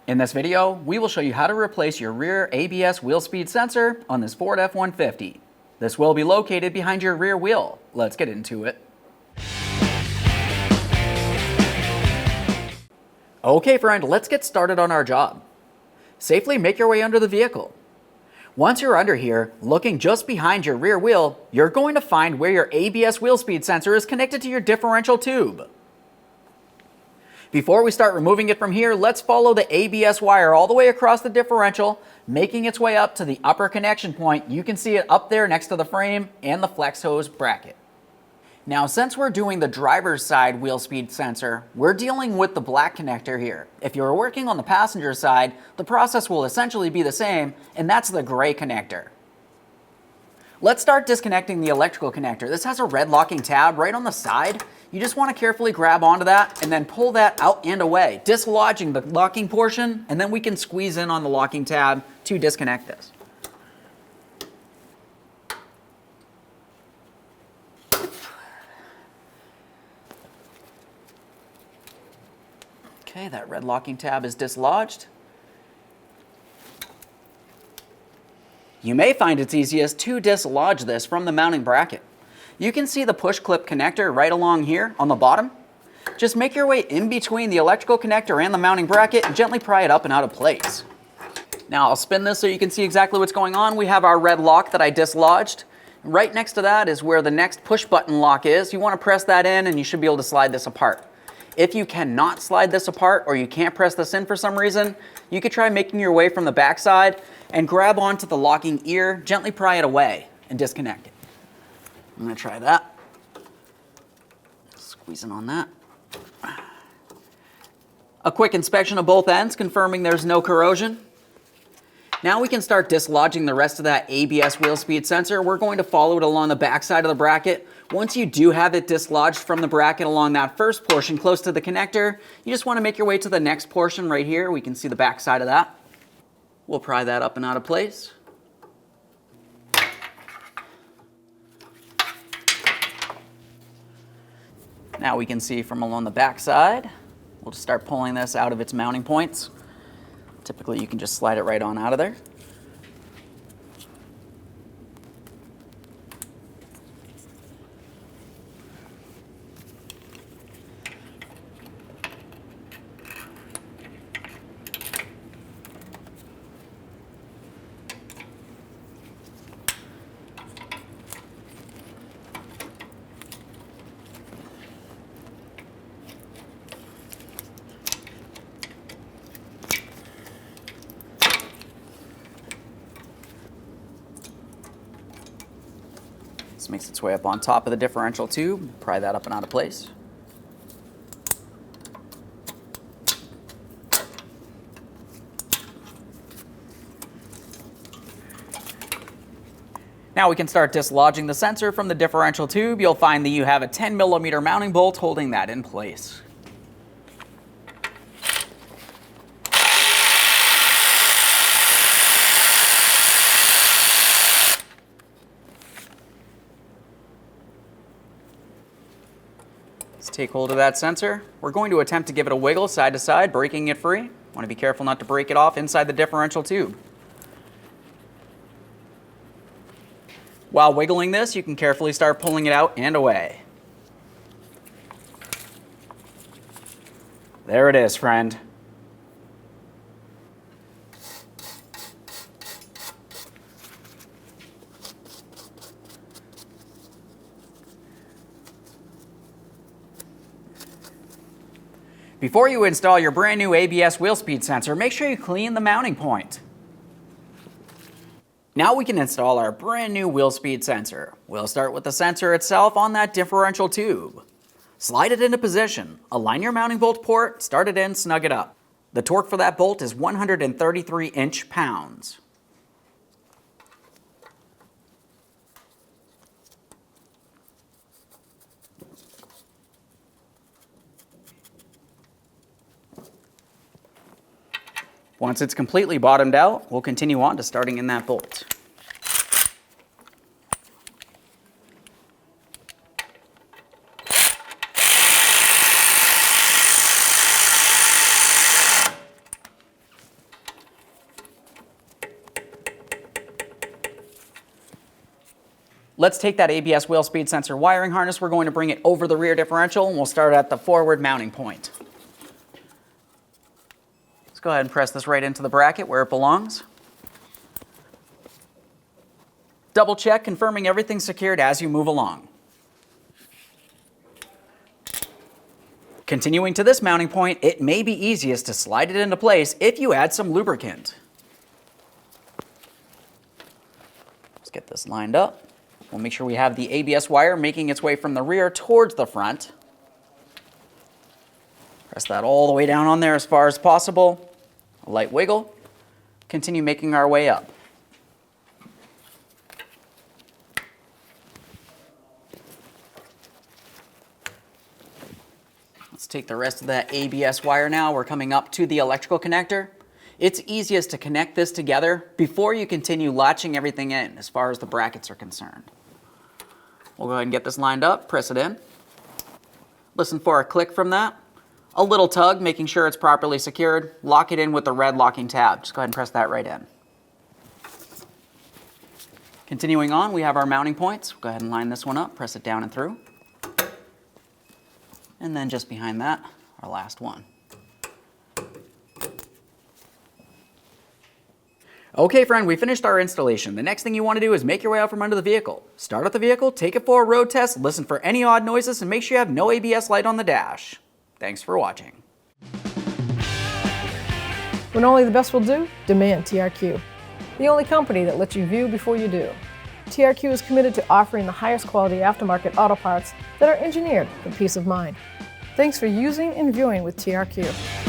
In this video, we will show you how to replace your rear ABS wheel speed sensor on this Ford F-150. This will be located behind your rear wheel. Let's get into it. Okay friend, let's get started on our job. Safely make your way under the vehicle. Once you're under here, looking just behind your rear wheel, you're going to find where your ABS wheel speed sensor is connected to your differential tube. Before we start removing it from here, let's follow the ABS wire all the way across the differential, making its way up to the upper connection point. You can see it up there next to the frame and the flex hose bracket. Now, since we're doing the driver's side wheel speed sensor, we're dealing with the black connector here. If you're working on the passenger side, the process will essentially be the same, and that's the gray connector. Let's start disconnecting the electrical connector. This has a red locking tab right on the side. You just want to carefully grab onto that and then pull that out and away, dislodging the locking portion, and then we can squeeze in on the locking tab to disconnect this. Okay, that red locking tab is dislodged. You may find it's easiest to dislodge this from the mounting bracket. You can see the push clip connector right along here on the bottom. Just make your way in between the electrical connector and the mounting bracket and gently pry it up and out of place. Now I'll spin this so you can see exactly what's going on. We have our red lock that I dislodged. Right next to that is where the next push button lock is. You want to press that in and you should be able to slide this apart. If you cannot slide this apart or you can't press this in for some reason, you could try making your way from the back side and grab onto the locking ear, gently pry it away and disconnect it. I'm going to try that. Squeezing on that. A quick inspection of both ends, confirming there's no corrosion. Now we can start dislodging the rest of that ABS wheel speed sensor. We're going to follow it along the back side of the bracket. Once you do have it dislodged from the bracket along that first portion close to the connector, you just want to make your way to the next portion right here. We can see the back side of that. We'll pry that up and out of place. Now we can see from along the back side. We'll just start pulling this out of its mounting points. Typically you can just slide it right on out of there. This makes its way up on top of the differential tube. Pry that up and out of place. Now we can start dislodging the sensor from the differential tube. You'll find that you have a 10mm mounting bolt holding that in place. Let's take hold of that sensor. We're going to attempt to give it a wiggle side to side, breaking it free. Want to be careful not to break it off inside the differential tube. While wiggling this, you can carefully start pulling it out and away. There it is, friend. Before you install your brand new ABS wheel speed sensor, make sure you clean the mounting point. Now we can install our brand new wheel speed sensor. We'll start with the sensor itself on that differential tube. Slide it into position, align your mounting bolt port, start it in, snug it up. The torque for that bolt is 133 inch-pounds. Once it's completely bottomed out, we'll continue on to starting in that bolt. Let's take that ABS wheel speed sensor wiring harness. We're going to bring it over the rear differential, and we'll start at the forward mounting point. Let's go ahead and press this right into the bracket where it belongs. Double check, confirming everything's secured as you move along. Continuing to this mounting point, it may be easiest to slide it into place if you add some lubricant. Let's get this lined up. We'll make sure we have the ABS wire making its way from the rear towards the front. Press that all the way down on there as far as possible. A light wiggle. Continue making our way up. Let's take the rest of that ABS wire now. We're coming up to the electrical connector. It's easiest to connect this together before you continue latching everything in as far as the brackets are concerned. We'll go ahead and get this lined up, press it in. Listen for a click from that. A little tug, making sure it's properly secured. Lock it in with the red locking tab. Just go ahead and press that right in. Continuing on, we have our mounting points. We'll go ahead and line this one up, press it down and through. And then just behind that, our last one. Okay, friend, we finished our installation. The next thing you want to do is make your way out from under the vehicle. Start up the vehicle, take it for a road test, listen for any odd noises, and make sure you have no ABS light on the dash. Thanks for watching. When only the best will do, demand TRQ. The only company that lets you view before you do. TRQ is committed to offering the highest quality aftermarket auto parts that are engineered for peace of mind. Thanks for using and viewing with TRQ.